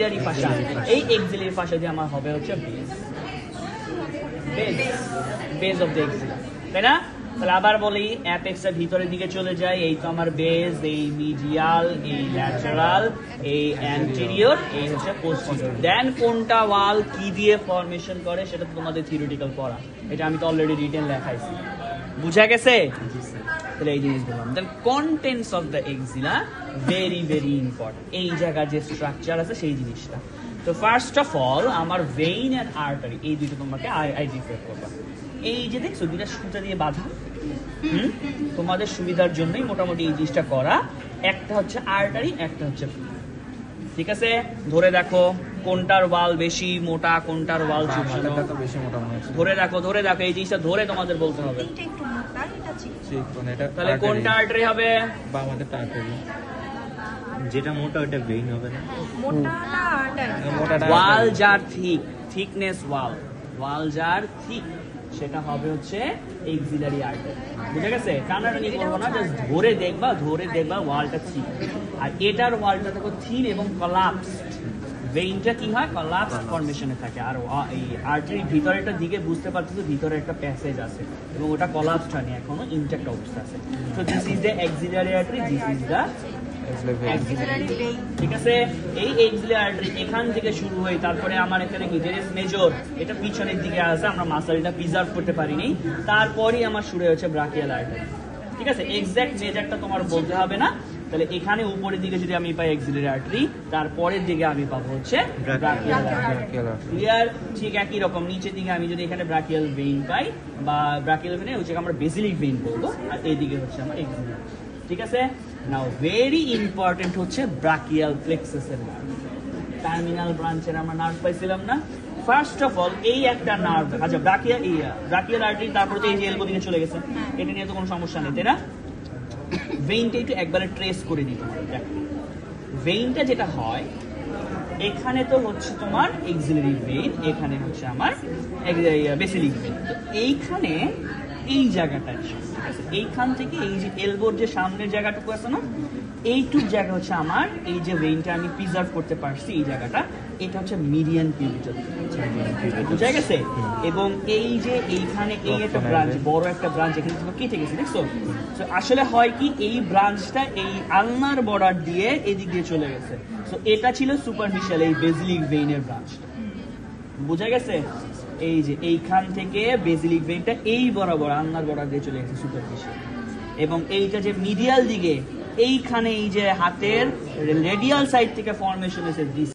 Axillary ফাসা, এই axillary ফাসা দিয়ে আমার হবে হচ্ছে base, base of the axilla, তাই না? তাহলে আবার বলি, অ্যাপেক্সটা ভিতরের দিকে চলে যায়, এই তো আমার বেস, এই মিডিয়াল, এই ল্যাটারাল, এই অ্যান্টেরিয়র, এই হচ্ছে পোস্টেরিয়র। দেন কোনটা ওয়াল কি দিয়ে ফর্মেশন করে সেটা তো তোমাদের থিওরিটিক্যাল পড়া, এটা আমি তো অলরেডি রিটেন লেখাইছি, বুঝা গেছে? তাহলে এই জিনিস বললাম। Then contents of the axilla very very important, এই জায়গায় যে স্ট্রাকচার আছে সেই জিনিসটা। তো ফার্স্ট অফ অল আমার ভেইন এন্ড আর্টারি, এই দুটো তোমাকে আইডেন্টিফাই করবা। এই যে দেখছো দুইটা সুতা দিয়ে বাঁধা, তোমাদের সুবিধার জন্যই মোটামুটি এই জিনিসটা করা। একটা হচ্ছে আর্টারি, একটা হচ্ছে, ঠিক আছে? ধরে দেখো কোনটার ওয়াল বেশি মোটা, কোনটার ওয়াল চিকন, ধরে দেখো, ধরে দেখো, এই জিনিসটা ধরে তোমাদের বলতে হবে। তাহলে কোনটা আর্টারি হবে? বামাদেরটা আর্টারি, যেটা মোটা ওটা ভেইন হবে না, মোটাটা ওয়াল যার থিক, থিকনেস ওয়াল যার থিক সেটা হবে হচ্ছে এক্সিলারি আর্টারি, বুঝা গেছে? টানাটানি করবো না, জাস্ট ধরে দেখবা, ধরে দেখবা ওয়ালটা থিক, আর এটার ওয়ালটা দেখো থিন এবং কলাপসড। ভেইনটা কি হয়? কলাপস ফর্মেশনে থাকে। আর এই আর্টারির ভিতরেরটা দিকে বুঝতে পারছো ভিতরে একটা প্যাসেজ আছে এবং ওটা কলাপসড হয়নি, এখনো ইনট্যাক্ট অবস্থা আছে। So this is the axillary artery, this is the axillary vein, ঠিক আছে? এই এক্সিলারি আর্টারি এখান থেকে শুরু হয়, তারপরে আমার এখানে কি জেরেস মেজর, এটা পিছনের দিকে আছে, আমরা মাসলটা প্রিজার্ভ করতে পারিনি, তারপরেই আমার শুরু হয়েছে ব্রাকিয়াল আর্টারি, ঠিক আছে? এক্সাক্ট মেজারটা তোমার বলতে হবে না। তাহলে এখানে উপরের দিকে যদি আমি পাই এক্সিলারি আর্টারি, তারপরের দিকে আমি পাবো হচ্ছে ব্রাকিয়াল আর্টারি, ক্লিয়ার? ঠিক একই রকম নিচের দিকে আমি যদি এখানে ব্রাকিয়াল ভেইন পাই বা ব্রাকিয়াল ভেইনে হচ্ছে আমরা বেসিলিক ভেইন বলবো, আর এইদিকে হচ্ছে আমার এক্সিলারি, ঠিক আছে? নাও ভেরি ইম্পর্টেন্ট হচ্ছে ব্রাকিয়াল প্লেক্সাসের নার্ভ, টার্মিনাল ব্রাঞ্চের আমরা নার্ভ পাইছিলাম না? ফার্স্ট অফ অল এই একটা নার্ভ, আচ্ছা ব্রাকিয়াল আর্টারি, তারপরে তো এই যে এলবো দিকে চলে গেছে, এটা নিয়ে তো কোনো সমস্যা নেই, তাই না? ভেইনটা একটু একবারে ট্রেস করে দিতে হবে। ভেইনটা যেটা হয়, এখানে তো হচ্ছে তোমার এক্সিলারি ভেইন, এখানে হচ্ছে আমার বেসিলিক ভেইন। এইখানে এই জায়গাটা, এইখান থেকে এই যে এলবোর যে সামনের জায়গাটুকু আছে না, এইটুক জায়গা হচ্ছে আমার এই যে ভেইনটা আমি প্রিজার্ভ করতে পারছি, এই জায়গাটা, এটা হচ্ছে মিডিয়ান পিউবিটাল, বুঝা গেছে? এবং এই যে এইখানে এই একটা ব্রাঞ্চ, বড় একটা ব্রাঞ্চ এখানে কেটে গেছে, দেখছো? তো আসলে হয় কি, এই ব্রাঞ্চটা এই আলনার বর্ডার দিয়ে এদিক দিয়ে চলে গেছে। তো এটা ছিল সুপারফিশিয়াল, এই বেসিলিক ভেইনের ব্রাঞ্চটা, বুঝা গেছে? এই যে এইখান থেকে বেসিলিক ভেইনটা এই বরাবর আলনার বর্ডার দিয়ে চলে গেছে সুপারফিশিয়াল, এবং এইটা যে মিডিয়াল দিকে এইখানে এই যে হাতের রেডিয়াল সাইড থেকে ফর্মেশন হয়েছে